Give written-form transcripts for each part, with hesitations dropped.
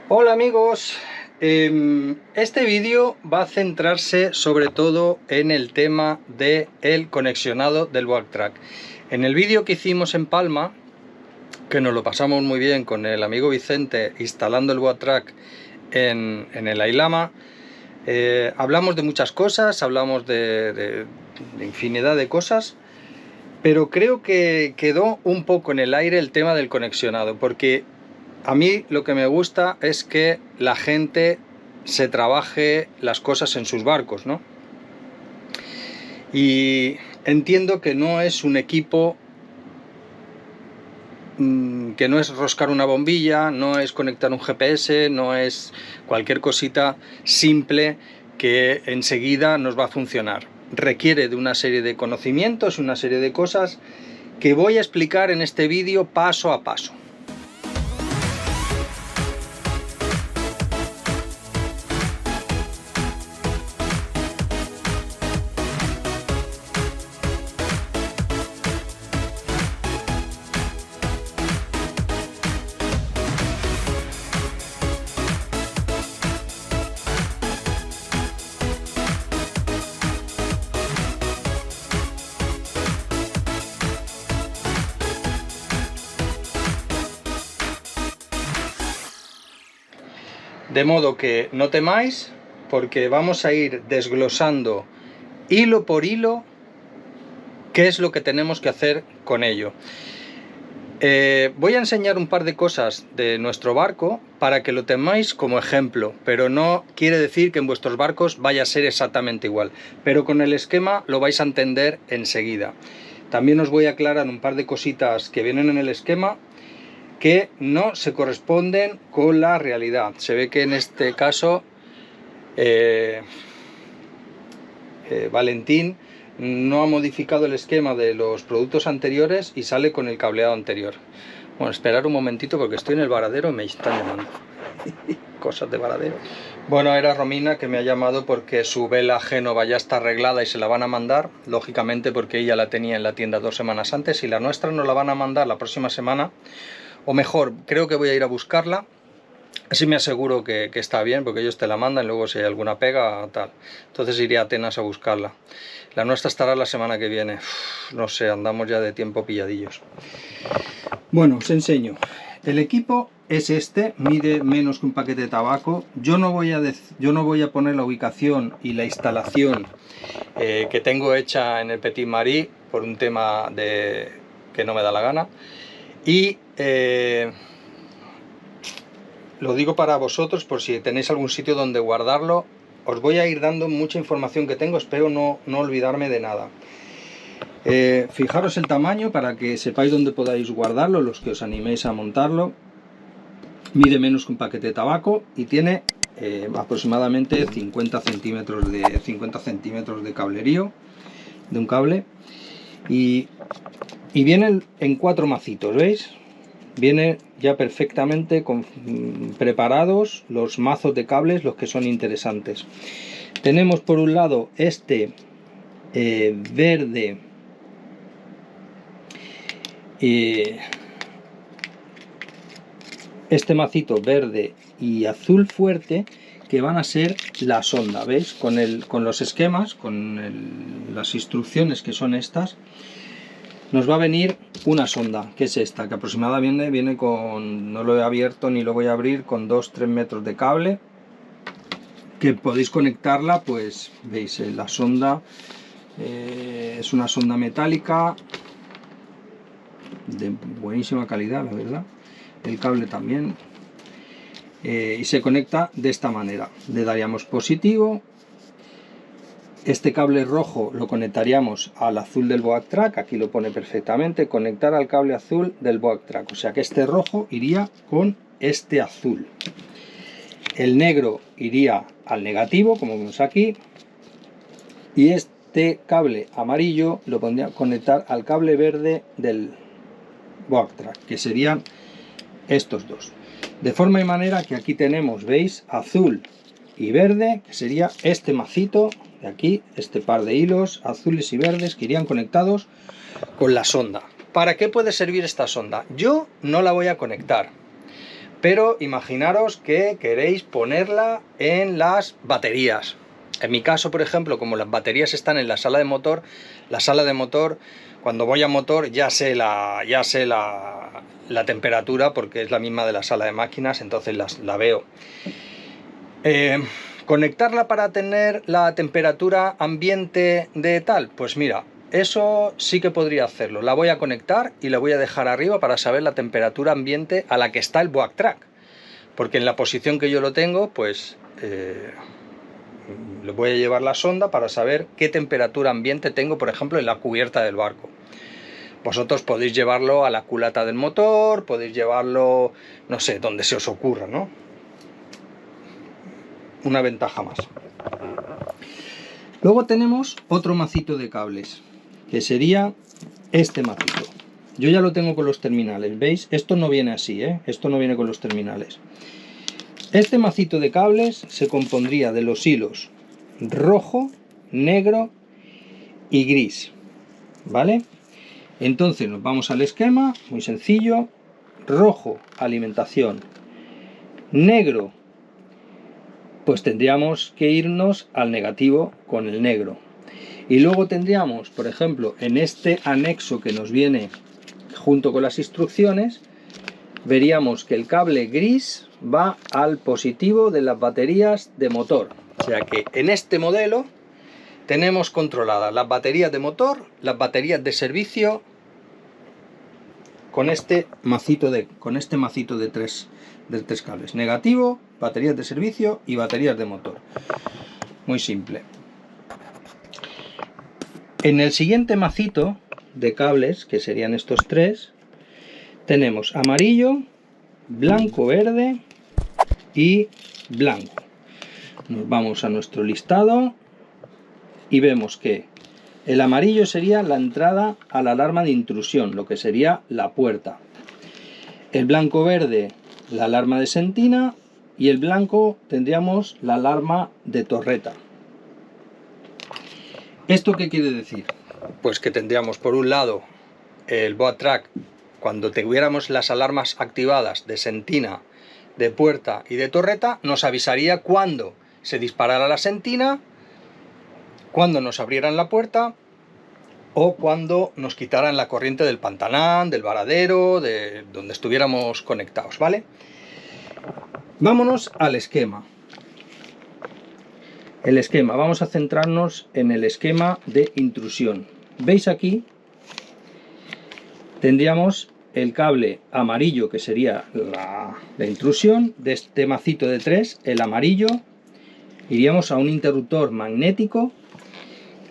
Hola amigos, este vídeo va a centrarse sobre todo en el tema del conexionado del Boactrack. En el vídeo que hicimos en Palma, que nos lo pasamos muy bien con el amigo Vicente instalando el Boactrack en el Ailama, hablamos de muchas cosas, hablamos de infinidad de cosas, pero creo que quedó un poco en el aire el tema del conexionado, porque a mí lo que me gusta es que la gente se trabaje las cosas en sus barcos, ¿no? Y entiendo que no es un equipo, que no es roscar una bombilla, no es conectar un GPS, no es cualquier cosita simple que enseguida nos va a funcionar. Requiere de una serie de conocimientos, una serie de cosas que voy a explicar en este vídeo paso a paso. De modo que no temáis, porque vamos a ir desglosando hilo por hilo qué es lo que tenemos que hacer con ello. Voy a enseñar un par de cosas de nuestro barco para que lo temáis como ejemplo, pero no quiere decir que en vuestros barcos vaya a ser exactamente igual, pero con el esquema lo vais a entender enseguida. También os voy a aclarar un par de cositas que vienen en el esquema que no se corresponden con la realidad. Se ve que en este caso Valentín no ha modificado el esquema de los productos anteriores y sale con el cableado anterior. Bueno, esperar un momentito porque estoy en el varadero y me están llamando. Cosas de varadero. Bueno, era Romina que me ha llamado porque su vela Génova ya está arreglada y se la van a mandar, lógicamente porque ella la tenía en la tienda 2 semanas antes, y la nuestra nos la van a mandar la próxima semana. O mejor, creo que voy a ir a buscarla, así me aseguro que está bien, porque ellos te la mandan y luego si hay alguna pega, tal. Entonces iré a Atenas a buscarla. La nuestra estará la semana que viene. No sé, andamos ya de tiempo pilladillos. Bueno, os enseño. El equipo es este, mide menos que un paquete de tabaco. Yo no voy a poner la ubicación y la instalación que tengo hecha en el Petit Marí por un tema de que no me da la gana. Y lo digo para vosotros por si tenéis algún sitio donde guardarlo. Os voy a ir dando mucha información que tengo, espero no olvidarme de nada. Fijaros el tamaño para que sepáis dónde podáis guardarlo, los que os animéis a montarlo. Mide menos que un paquete de tabaco y tiene aproximadamente 50 centímetros de cablerío, de un cable. Y vienen en 4 macitos, ¿veis? Viene ya perfectamente preparados los mazos de cables, los que son interesantes. Tenemos por un lado este verde este macito verde y azul fuerte, que van a ser la sonda, ¿veis? Con los esquemas, con las instrucciones que son estas, nos va a venir una sonda, que es esta, que aproximadamente viene con, no lo he abierto ni lo voy a abrir, con 2-3 metros de cable, que podéis conectarla, pues veis, la sonda es una sonda metálica de buenísima calidad, la verdad. El cable también, y se conecta de esta manera. Le daríamos positivo, este cable rojo lo conectaríamos al azul del Boactrack, aquí lo pone perfectamente, conectar al cable azul del Boactrack, o sea que este rojo iría con este azul, el negro iría al negativo, como vemos aquí, y este cable amarillo lo pondría a conectar al cable verde del Boactrack, que serían estos dos, de forma y manera que aquí tenemos, veis, azul y verde, que sería este macito de aquí, este par de hilos azules y verdes que irían conectados con la sonda. ¿Para qué puede servir esta sonda? Yo no la voy a conectar, Pero imaginaros que queréis ponerla en las baterías. En mi caso, por ejemplo, como las baterías están en la sala de motor, cuando voy a motor ya sé la temperatura, porque es la misma de la sala de máquinas, entonces la veo. Conectarla para tener la temperatura ambiente de tal, pues mira, eso sí que podría hacerlo. La voy a conectar y la voy a dejar arriba para saber la temperatura ambiente a la que está el Boat Track, porque en la posición que yo lo tengo, pues le voy a llevar la sonda para saber qué temperatura ambiente tengo, por ejemplo, en la cubierta del barco. Vosotros podéis llevarlo a la culata del motor, podéis llevarlo, no sé, donde se os ocurra, ¿no? Una ventaja más. Luego tenemos otro macito de cables, que sería este macito. Yo ya lo tengo con los terminales, ¿veis? Esto no viene así, ¿eh? Esto no viene con los terminales. Este macito de cables se compondría de los hilos rojo, negro y gris, ¿vale? Entonces nos vamos al esquema, muy sencillo. Rojo, alimentación. Negro, pues tendríamos que irnos al negativo con el negro. Y luego tendríamos, por ejemplo, en este anexo que nos viene junto con las instrucciones, veríamos que el cable gris va al positivo de las baterías de motor. O sea que en este modelo tenemos controladas las baterías de motor, las baterías de servicio, con este macito de tres cables: negativo, baterías de servicio y baterías de motor. Muy simple. En el siguiente macito de cables, que serían estos tres, tenemos amarillo, blanco, verde y blanco. Nos vamos a nuestro listado y vemos que el amarillo sería la entrada a la alarma de intrusión, lo que sería la puerta. El blanco verde, la alarma de sentina, y el blanco tendríamos la alarma de torreta. ¿Esto qué quiere decir? Pues que tendríamos por un lado el Boat Track, cuando tuviéramos las alarmas activadas de sentina, de puerta y de torreta, nos avisaría cuando se disparara la sentina, cuando nos abrieran la puerta o cuando nos quitaran la corriente del pantanal, del varadero, de donde estuviéramos conectados, ¿vale? Vámonos al esquema. El esquema, vamos a centrarnos en el esquema de intrusión. ¿Veis aquí? Tendríamos el cable amarillo, que sería la intrusión de este macito de tres. El amarillo, iríamos a un interruptor magnético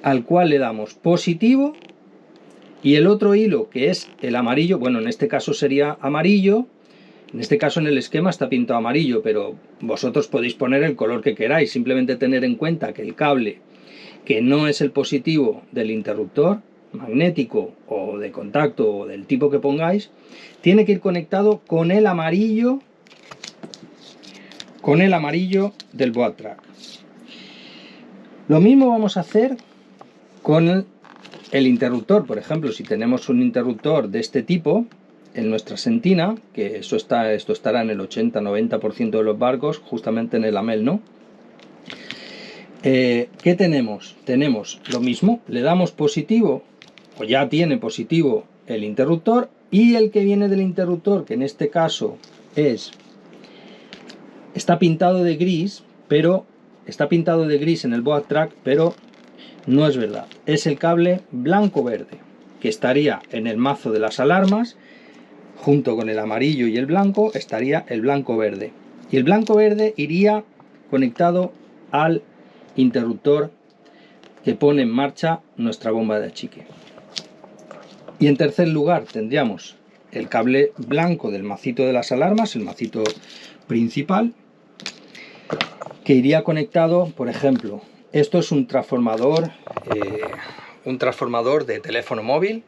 al cual le damos positivo, y el otro hilo, que es el amarillo, bueno, en este caso sería amarillo, en este caso en el esquema está pintado amarillo, pero vosotros podéis poner el color que queráis. Simplemente tener en cuenta que el cable que no es el positivo del interruptor magnético o de contacto o del tipo que pongáis, tiene que ir conectado con el amarillo del Boat Track. Lo mismo vamos a hacer con el interruptor. Por ejemplo, si tenemos un interruptor de este tipo en nuestra sentina, que esto estará en el 80-90% de los barcos, justamente en el AMEL, ¿no? ¿Qué tenemos? Tenemos lo mismo, le damos positivo, o ya tiene positivo el interruptor, y el que viene del interruptor, que en este caso está pintado de gris, pero está pintado de gris en el Boat Track, pero no es verdad. Es el cable blanco-verde, que estaría en el mazo de las alarmas. Junto con el amarillo y el blanco estaría el blanco-verde. Y el blanco-verde iría conectado al interruptor que pone en marcha nuestra bomba de achique. Y en tercer lugar tendríamos el cable blanco del macito de las alarmas, el macito principal, que iría conectado, por ejemplo, esto es un transformador de teléfono móvil,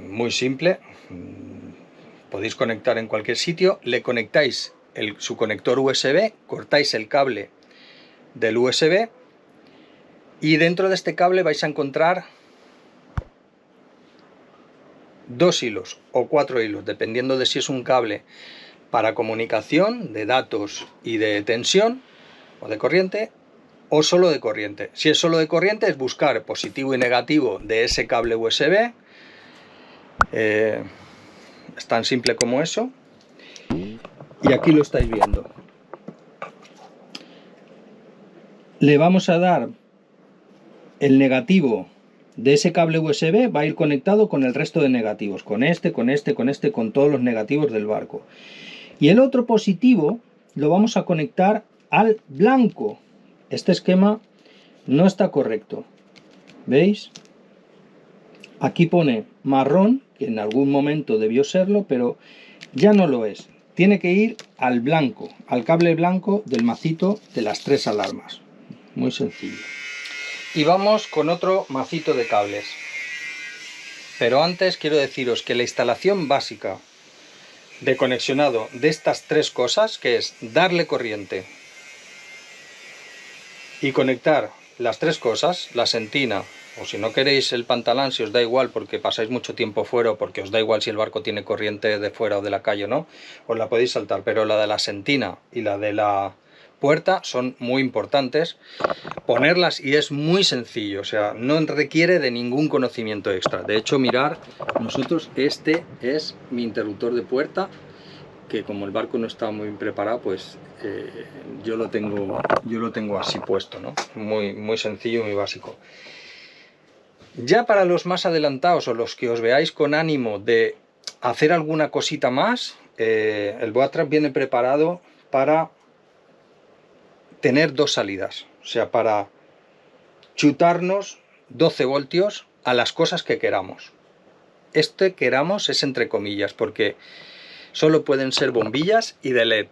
muy simple. Podéis conectar en cualquier sitio, le conectáis su conector USB, cortáis el cable del USB y dentro de este cable vais a encontrar 2 hilos o 4 hilos, dependiendo de si es un cable para comunicación de datos y de tensión o de corriente, o solo de corriente. Si es solo de corriente, es buscar positivo y negativo de ese cable USB. Es tan simple como eso. Y aquí lo estáis viendo. Le vamos a dar el negativo de ese cable USB, va a ir conectado con el resto de negativos, con este, con todos los negativos del barco. Y el otro positivo lo vamos a conectar al blanco. Este esquema no está correcto. ¿Veis? Aquí pone marrón, que en algún momento debió serlo, pero ya no lo es. Tiene que ir al blanco, al cable blanco del macito de las 3 alarmas. Muy sencillo. Y vamos con otro macito de cables. Pero antes quiero deciros que la instalación básica de conexionado de estas 3 cosas, que es darle corriente y conectar las 3 cosas, la sentina, o si no queréis el pantalán, si os da igual porque pasáis mucho tiempo fuera o porque os da igual si el barco tiene corriente de fuera o de la calle o no, os la podéis saltar, pero la de la sentina y la de la puerta son muy importantes ponerlas, y es muy sencillo, o sea, no requiere de ningún conocimiento extra. De hecho, mirar, nosotros, este es mi interruptor de puerta, que como el barco no está muy preparado, pues yo lo tengo así puesto, ¿no? Muy sencillo, muy básico. Ya para los más adelantados o los que os veáis con ánimo de hacer alguna cosita más, el boat trap viene preparado para tener 2 salidas, o sea, para chutarnos 12 voltios a las cosas que queramos. Este queramos es entre comillas, porque solo pueden ser bombillas y de LED.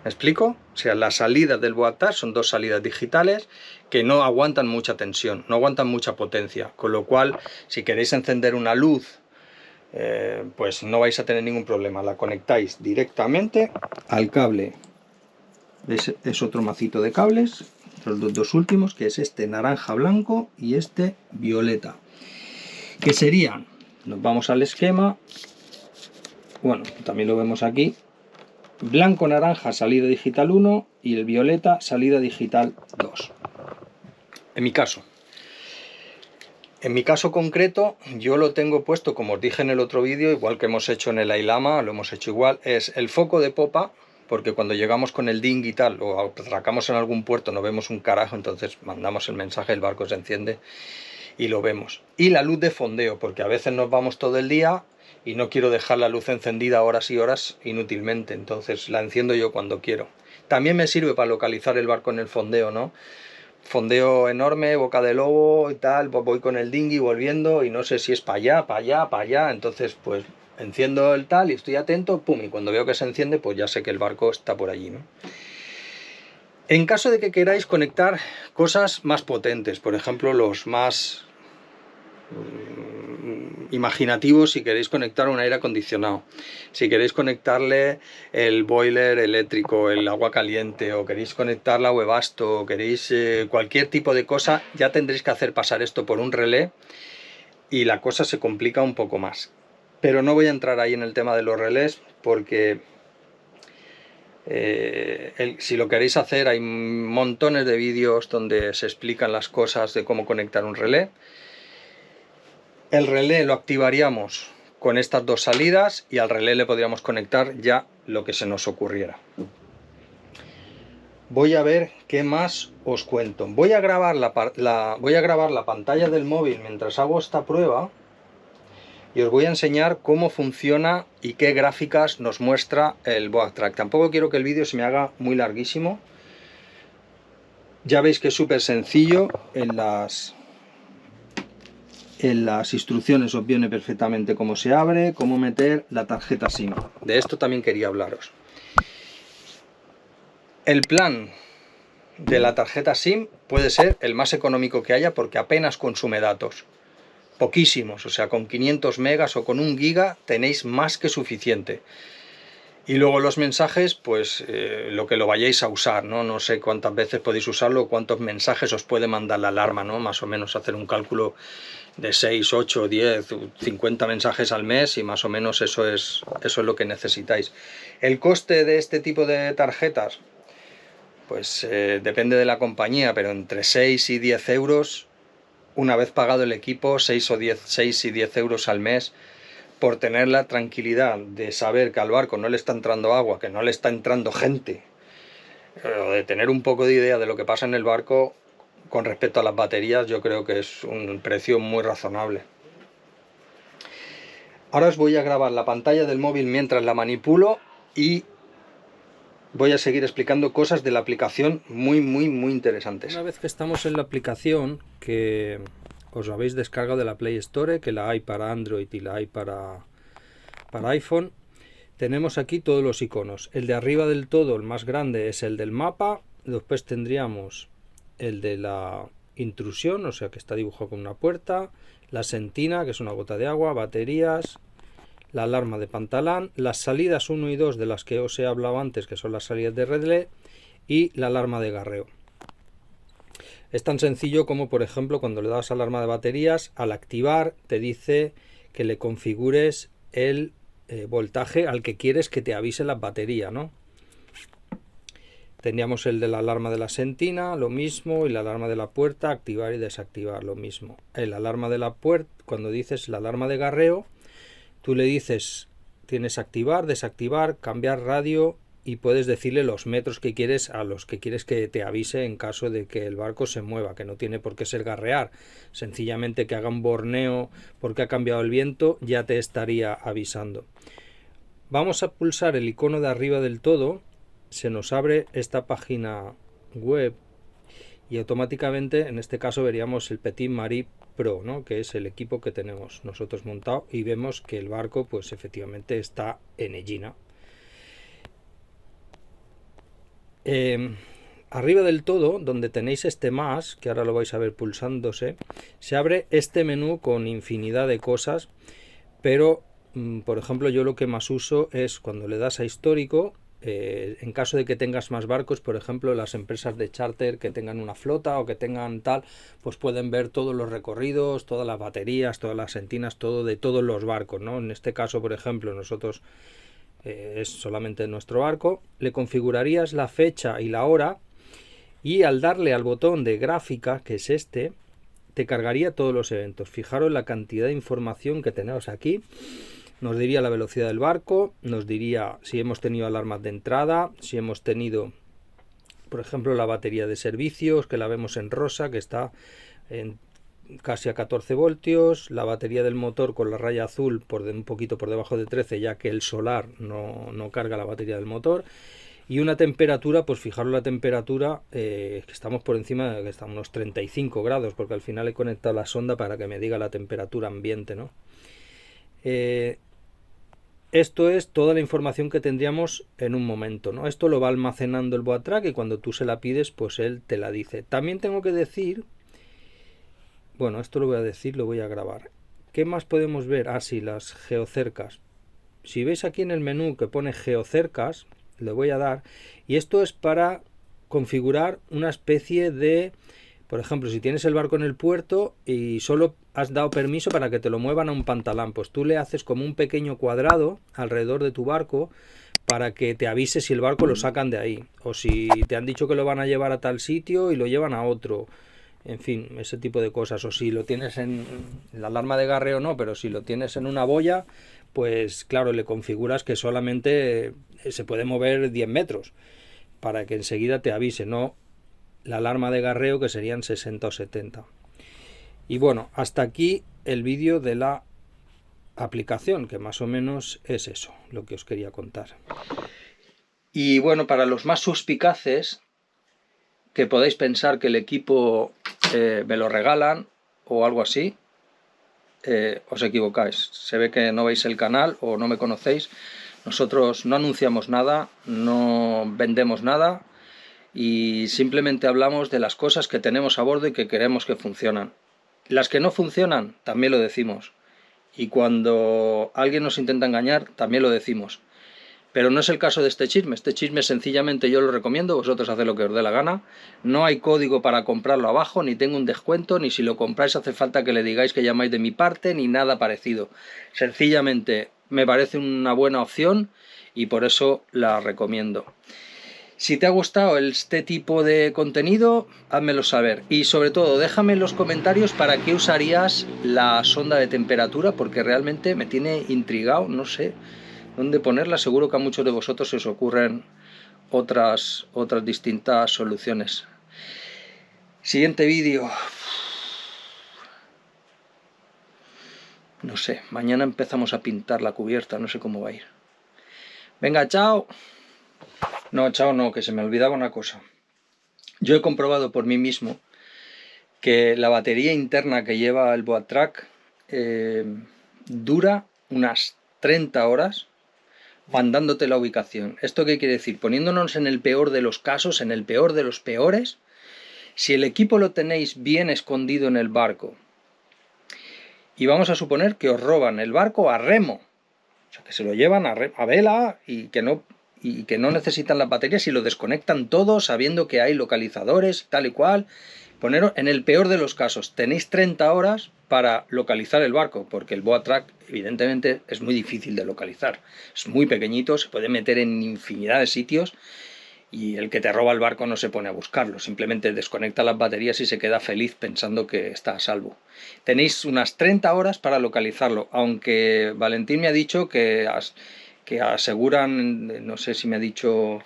¿Me explico? O sea, las salidas del boat trap son 2 salidas digitales que no aguantan mucha tensión, no aguantan mucha potencia, con lo cual si queréis encender una luz, pues no vais a tener ningún problema. La conectáis directamente al cable. Es otro macito de cables, los 2 últimos, que es este naranja blanco y este violeta, que serían, nos vamos al esquema, bueno, también lo vemos aquí, blanco naranja salida digital 1 y el violeta salida digital 2. En mi caso concreto, yo lo tengo puesto, como os dije en el otro vídeo, igual que hemos hecho en el Ailama, lo hemos hecho igual, es el foco de popa, porque cuando llegamos con el dinghy y tal, o atracamos en algún puerto, no vemos un carajo, entonces mandamos el mensaje, el barco se enciende y lo vemos. Y la luz de fondeo, porque a veces nos vamos todo el día y no quiero dejar la luz encendida horas y horas inútilmente, entonces la enciendo yo cuando quiero. También me sirve para localizar el barco en el fondeo, ¿no? Fondeo enorme, boca de lobo y tal, pues voy con el dinghy volviendo y no sé si es para allá, para allá, para allá, entonces pues enciendo el tal y estoy atento, pum, y cuando veo que se enciende, pues ya sé que el barco está por allí, ¿no? En caso de que queráis conectar cosas más potentes, por ejemplo, los más imaginativos, si queréis conectar un aire acondicionado, si queréis conectarle el boiler eléctrico, el agua caliente, o queréis conectar la Webasto, o queréis cualquier tipo de cosa, ya tendréis que hacer pasar esto por un relé y la cosa se complica un poco más. Pero no voy a entrar ahí en el tema de los relés porque si lo queréis hacer hay montones de vídeos donde se explican las cosas de cómo conectar un relé. El relé lo activaríamos con estas 2 salidas y al relé le podríamos conectar ya lo que se nos ocurriera. Voy a ver qué más os cuento. Voy a grabar la pantalla del móvil mientras hago esta prueba y os voy a enseñar cómo funciona y qué gráficas nos muestra el boat track. Tampoco quiero que el vídeo se me haga muy larguísimo. Ya veis que es súper sencillo, en las instrucciones os viene perfectamente cómo se abre, cómo meter la tarjeta SIM. De esto también quería hablaros. El plan de la tarjeta SIM puede ser el más económico que haya porque apenas consume datos. Poquísimos, o sea, con 500 megas o con 1 giga tenéis más que suficiente. Y luego los mensajes, pues lo que lo vayáis a usar, ¿no? No sé cuántas veces podéis usarlo, cuántos mensajes os puede mandar la alarma, ¿no? Más o menos hacer un cálculo de 6, 8, 10, 50 mensajes al mes y más o menos eso es lo que necesitáis. El coste de este tipo de tarjetas, pues depende de la compañía, pero entre 6 y 10 euros, una vez pagado el equipo, 6 y 10 euros al mes, por tener la tranquilidad de saber que al barco no le está entrando agua, que no le está entrando gente, o de tener un poco de idea de lo que pasa en el barco con respecto a las baterías, yo creo que es un precio muy razonable. Ahora os voy a grabar la pantalla del móvil mientras la manipulo y voy a seguir explicando cosas de la aplicación muy interesantes. Una vez que estamos en la aplicación, que os habéis descargado de la Play Store, que la hay para Android y la hay para iPhone, tenemos aquí todos los iconos. El de arriba del todo, el más grande, es el del mapa. Después tendríamos el de la intrusión, o sea que está dibujado con una puerta, la sentina, que es una gota de agua, baterías, la alarma de pantalán, las salidas 1 y 2 de las que os he hablado antes, que son las salidas de relé, y la alarma de garreo. Es tan sencillo como, por ejemplo, cuando le das alarma de baterías, al activar te dice que le configures el voltaje al que quieres que te avise la batería, ¿no? Tendríamos el de la alarma de la sentina, lo mismo, y la alarma de la puerta, activar y desactivar, lo mismo. El alarma de la puerta, cuando dices la alarma de garreo, tú le dices, tienes activar, desactivar, cambiar radio y puedes decirle los metros que quieres a los que quieres que te avise en caso de que el barco se mueva, que no tiene por qué ser garrear, sencillamente que haga un borneo porque ha cambiado el viento, ya te estaría avisando. Vamos a pulsar el icono de arriba del todo, se nos abre esta página web y automáticamente en este caso veríamos el Petit Marie Pro, ¿no? Que es el equipo que tenemos nosotros montado, y vemos que el barco pues efectivamente está en Egina. Arriba del todo, donde tenéis este más, que ahora lo vais a ver pulsándose, se abre este menú con infinidad de cosas, pero por ejemplo yo lo que más uso es cuando le das a histórico. En caso de que tengas más barcos, por ejemplo, las empresas de charter que tengan una flota o que tengan tal, pues pueden ver todos los recorridos, todas las baterías, todas las sentinas, todo de todos los barcos, ¿no? En este caso, por ejemplo, nosotros es solamente nuestro barco, le configurarías la fecha y la hora y al darle al botón de gráfica, que es este, te cargaría todos los eventos. Fijaros la cantidad de información que tenemos aquí. Nos diría la velocidad del barco, nos diría si hemos tenido alarmas de entrada, si hemos tenido, por ejemplo, la batería de servicios, que la vemos en rosa, que está en casi a 14 voltios, la batería del motor con la raya azul un poquito por debajo de 13, ya que el solar no carga la batería del motor, y una temperatura, pues fijaros la temperatura, que estamos por encima, que estamos unos 35 grados, porque al final he conectado la sonda para que me diga la temperatura ambiente, ¿no? Esto es toda la información que tendríamos en un momento, ¿no? Esto lo va almacenando el Boatrack y cuando tú se la pides, pues él te la dice. También tengo que decir, bueno, esto lo voy a decir, lo voy a grabar. ¿Qué más podemos ver? Ah, sí, las geocercas. Si veis aquí en el menú que pone geocercas, le voy a dar, y esto es para configurar una especie de, por ejemplo, si tienes el barco en el puerto y solo has dado permiso para que te lo muevan a un pantalán, pues tú le haces como un pequeño cuadrado alrededor de tu barco para que te avise si el barco lo sacan de ahí, o si te han dicho que lo van a llevar a tal sitio y lo llevan a otro. En fin, ese tipo de cosas. O si lo tienes en la alarma de garreo, no, pero si lo tienes en una boya, pues claro, le configuras que solamente se puede mover 10 metros para que enseguida te avise, no la alarma de garreo que serían 60 o 70. Y bueno, hasta aquí el vídeo de la aplicación, que más o menos es eso, lo que os quería contar. Y bueno, para los más suspicaces, que podéis pensar que el equipo me lo regalan o algo así, os equivocáis. Se ve que no veis el canal o no me conocéis. Nosotros no anunciamos nada, no vendemos nada y simplemente hablamos de las cosas que tenemos a bordo y que queremos que funcionan. Las que no funcionan, también lo decimos. Y cuando alguien nos intenta engañar, también lo decimos. Pero no es el caso de este chisme. Este chisme sencillamente yo lo recomiendo, vosotros haced lo que os dé la gana. No hay código para comprarlo abajo, ni tengo un descuento, ni si lo compráis hace falta que le digáis que llamáis de mi parte, ni nada parecido. Sencillamente me parece una buena opción y por eso la recomiendo. Si te ha gustado este tipo de contenido, házmelo saber. Y sobre todo, déjame en los comentarios para qué usarías la sonda de temperatura, porque realmente me tiene intrigado, no sé dónde ponerla. Seguro que a muchos de vosotros se os ocurren otras distintas soluciones. Siguiente vídeo. No sé, mañana empezamos a pintar la cubierta, no sé cómo va a ir. Venga, chao. No, chao no, que se me olvidaba una cosa. Yo he comprobado por mí mismo que la batería interna que lleva el Boatrac dura unas 30 horas mandándote la ubicación. ¿Esto qué quiere decir? Poniéndonos en el peor de los casos, en el peor de los peores, si el equipo lo tenéis bien escondido en el barco y vamos a suponer que os roban el barco a remo, o sea, que se lo llevan a vela y que no necesitan las baterías y lo desconectan todo sabiendo que hay localizadores tal y cual. Poneros en el peor de los casos, tenéis 30 horas para localizar el barco, porque el Boatrac evidentemente es muy difícil de localizar, es muy pequeñito, se puede meter en infinidad de sitios y el que te roba el barco no se pone a buscarlo, simplemente desconecta las baterías y se queda feliz pensando que está a salvo. Tenéis unas 30 horas para localizarlo, aunque Valentín me ha dicho que aseguran, no sé si me ha dicho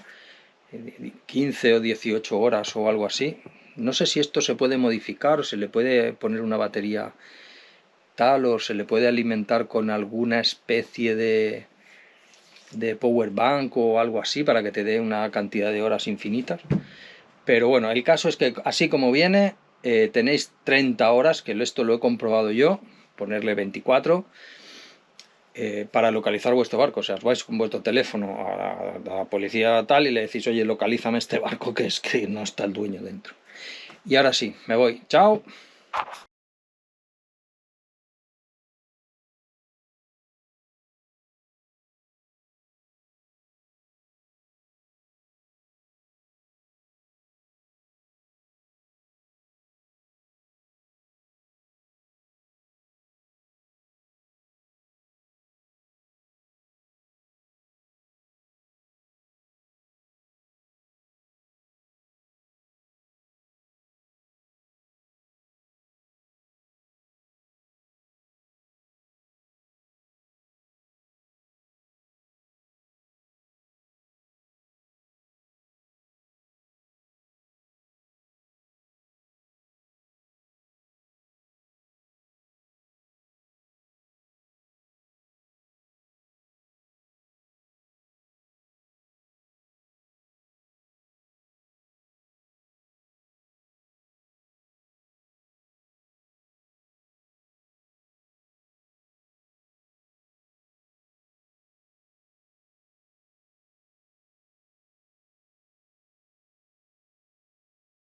15 o 18 horas o algo así. No sé si esto se puede modificar o se le puede poner una batería tal o se le puede alimentar con alguna especie de power bank o algo así para que te dé una cantidad de horas infinitas. Pero bueno, el caso es que así como viene, tenéis 30 horas, que esto lo he comprobado yo, ponerle 24, para localizar vuestro barco. O sea, os vais con vuestro teléfono a la policía tal y le decís, oye, localízame este barco que es que no está el dueño dentro. Y ahora sí, me voy. ¡Chao!